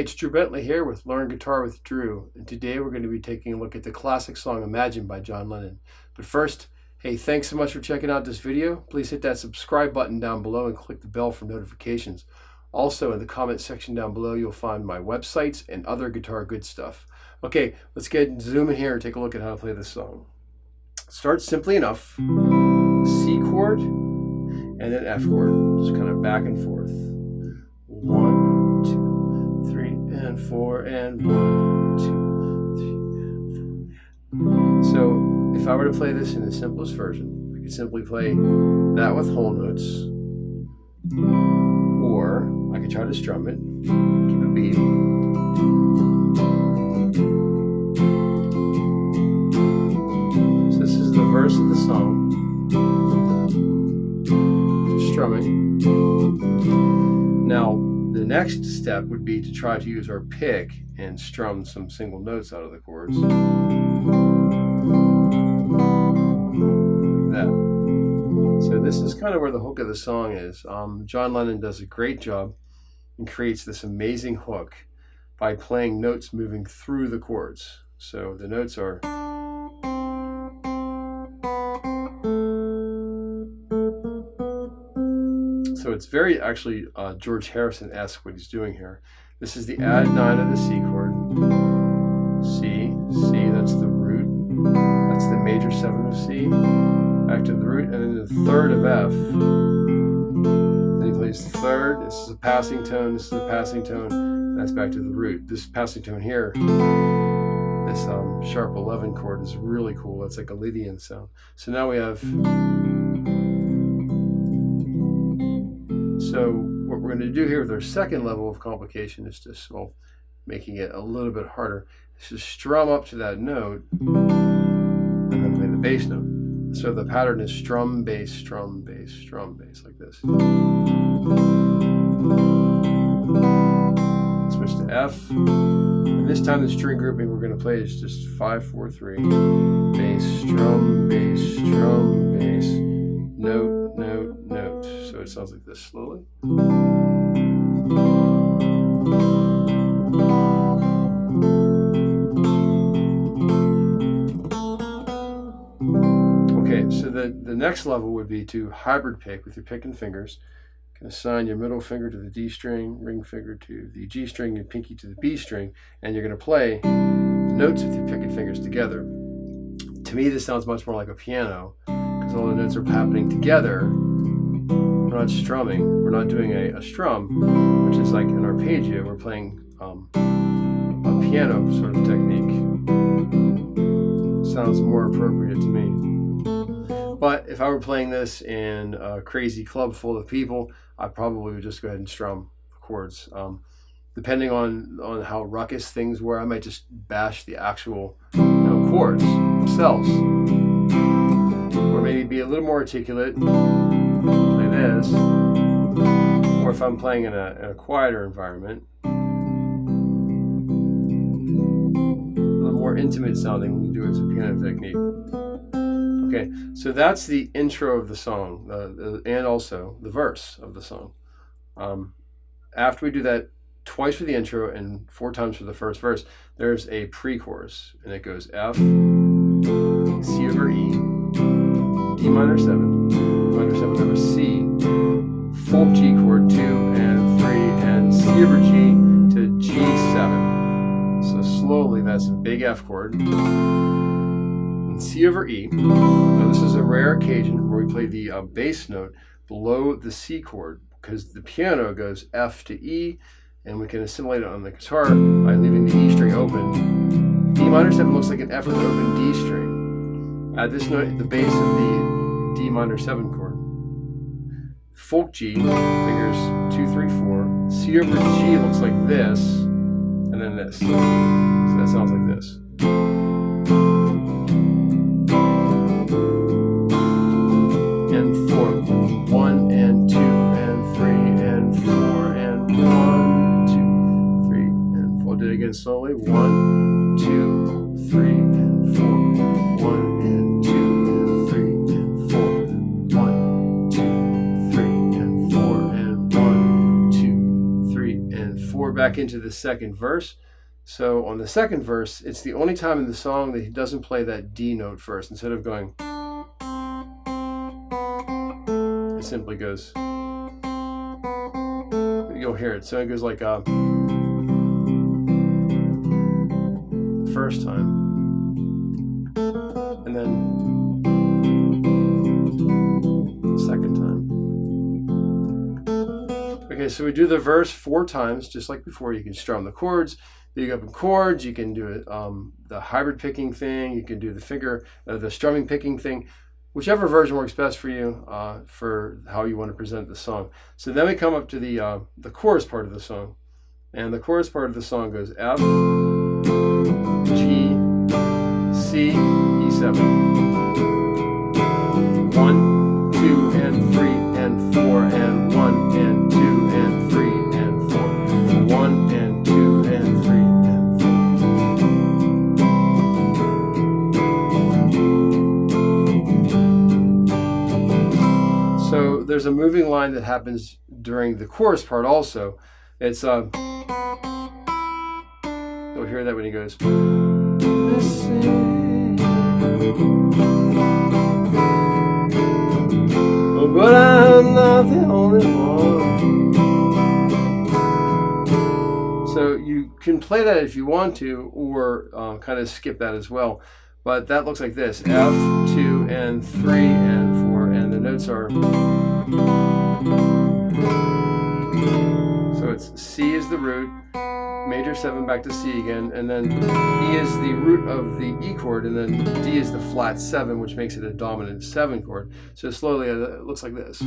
it's Drew Bentley here with Learn Guitar with Drew, and today we're going to be taking a look at the classic song Imagine by John Lennon. But first, hey, thanks so much for checking out this video. Please hit that subscribe button down below and click the bell for notifications. Also, in the comment section down below, you'll find my websites and other guitar good stuff. Okay, let's zoom in here and take a look at how to play this song. Start simply enough, C chord, and then F chord, just kind of back and forth. 1, 2, 3, and 4, and 1, 2, 3, and 4. So if I were to play this in the simplest version, I could simply play that with whole notes, or I could try to strum it, keep a beat. So this is the verse of the song, just strumming. Now, the next step would be to try to use our pick and strum some single notes out of the chords. Like that. So this is kind of where the hook of the song is. John Lennon does a great job and creates this amazing hook by playing notes moving through the chords. So the notes are... So it's very actually George Harrison-esque what he's doing here. This is the add 9 of the C chord. C, C, that's the root. That's the major 7 of C. Back to the root, and then the third of F. Then he plays third. This is a passing tone, this is a passing tone, and that's back to the root. This passing tone here, this sharp 11 chord is really cool. It's like a Lydian sound. So now we have... So what we're going to do here with our second level of complication is just, well, making it a little bit harder, is to strum up to that note and then play the bass note. So the pattern is strum, bass, strum, bass, strum, bass, like this. Switch to F. And this time the string grouping we're going to play is just 5, 4, 3. Bass, strum, bass, note, note, note. So it sounds like this slowly. Okay, so the next level would be to hybrid pick with your pick and fingers. You can assign your middle finger to the D string, ring finger to the G string, your pinky to the B string, and you're going to play notes with your pick and fingers together. To me, this sounds much more like a piano because all the notes are happening together. We're not strumming. We're not doing a strum, which is like an arpeggio. We're playing a piano sort of technique. Sounds more appropriate to me. But if I were playing this in a crazy club full of people, I probably would just go ahead and strum the chords. Depending on how ruckus things were, I might just bash the actual chords themselves. Or maybe be a little more articulate, play this. Or if I'm playing in a quieter environment, a little more intimate sounding when you do it as a piano technique. Okay, so that's the intro of the song, and also the verse of the song. After we do that twice for the intro and 4 times for the first verse, there's a pre-chorus, and it goes F, C over E, D minor 7, minor 7 over C, full G chord 2 and 3, and C over G to G7. So slowly, that's a big F chord. C over E. Now this is a rare occasion where we play the bass note below the C chord because the piano goes F to E, and we can assimilate it on the guitar by leaving the E string open. D minor 7 looks like an F with an open D string. Add this note at the base of the D minor 7 chord. Folk G, fingers 2, 3, 4. C over G looks like this, and then this. So that sounds like this. And 4, 1 and 2 and 3 and 4 and 1, 2, 3 and 4. Do it again slowly. 1, 2, 3 and 4. 1 and 2 and 3 and 4. 1, 2, 3 and 4 and 1, 2, 3 and 4. Back back into the second verse. So on the second verse, it's the only time in the song that he doesn't play that D note first. Instead of going, it simply goes, you'll hear it. So it goes like the first time, and then the second time. Okay, so we do the verse 4 times, just like before. You can strum the chords. You go up in chords. You can do it, the hybrid picking thing. You can do the strumming picking thing. Whichever version works best for you, for how you want to present the song. So then we come up to the chorus part of the song. And the chorus part of the song goes F, G, C, E7. 1, 2, and 3, and 4, and 1, and 2, and 3, and 4. 1, and 2, and 3, and 4. So there's a moving line that happens during the chorus part also. It's you'll hear that when he goes, oh, but I'm not the only one. So you can play that if you want to, or kind of skip that as well. But that looks like this: F, 2, and 3, and 4, and the notes are. So it's C is the root, major 7 back to C again, and then E is the root of the E chord, and then D is the flat 7, which makes it a dominant 7 chord. So slowly it looks like this.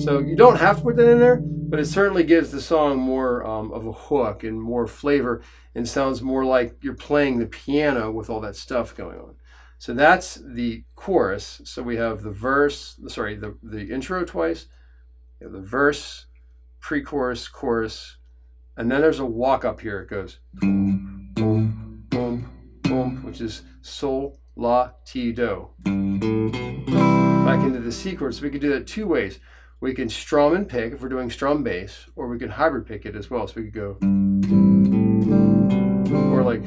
So you don't have to put that in there, but it certainly gives the song more of a hook and more flavor, and sounds more like you're playing the piano with all that stuff going on. So that's the chorus. So we have the verse, the intro twice, you have the verse, pre-chorus, chorus, and then there's a walk up here. It goes boom, boom, boom, boom, which is sol, la, ti, do. Back into the C chord. So we can do that 2 ways. We can strum and pick if we're doing strum bass, or we can hybrid pick it as well. So we could go, or like,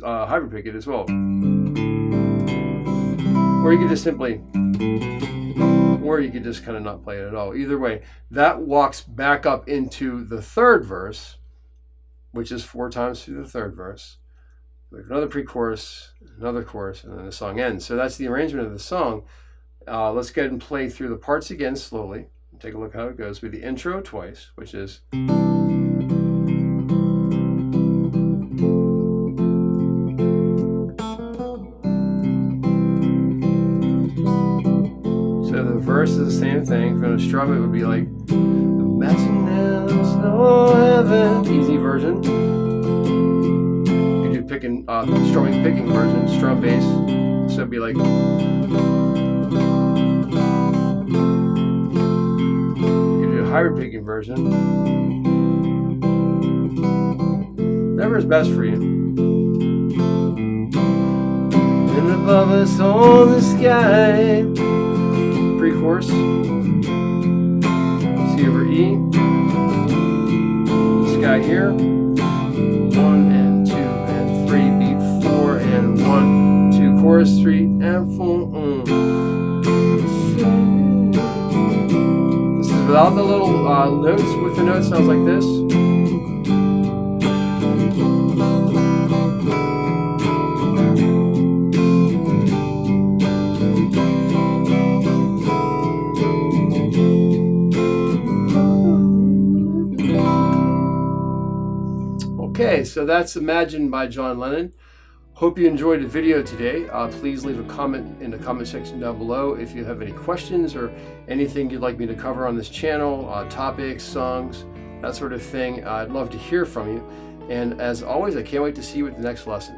hybrid pick it as well. Or you could just simply, or you could just kind of not play it at all. Either way, that walks back up into the third verse, which is 4 times through the third verse. We have another pre-chorus, another chorus, and then the song ends. So that's the arrangement of the song. Let's go ahead and play through the parts again slowly. Take a look how it goes with the intro twice, which is. So the verse is the same thing. If you're going to strum, it would be like, imagine there's no heaven. Easy version. You could do strumming picking version, strum bass. So it'd be like. Hybrid picking version. Whatever is best for you. And above us on the sky. Pre-chorus. C over E. Sky here. 1 and 2 and 3. Beat 4 and 1. 2 chorus 3 and 4. Without the little notes, with the notes, sounds like this. Okay, so that's Imagine by John Lennon. Hope you enjoyed the video today. Please leave a comment in the comment section down below if you have any questions or anything you'd like me to cover on this channel, topics, songs, that sort of thing. I'd love to hear from you. And as always, I can't wait to see you at the next lesson.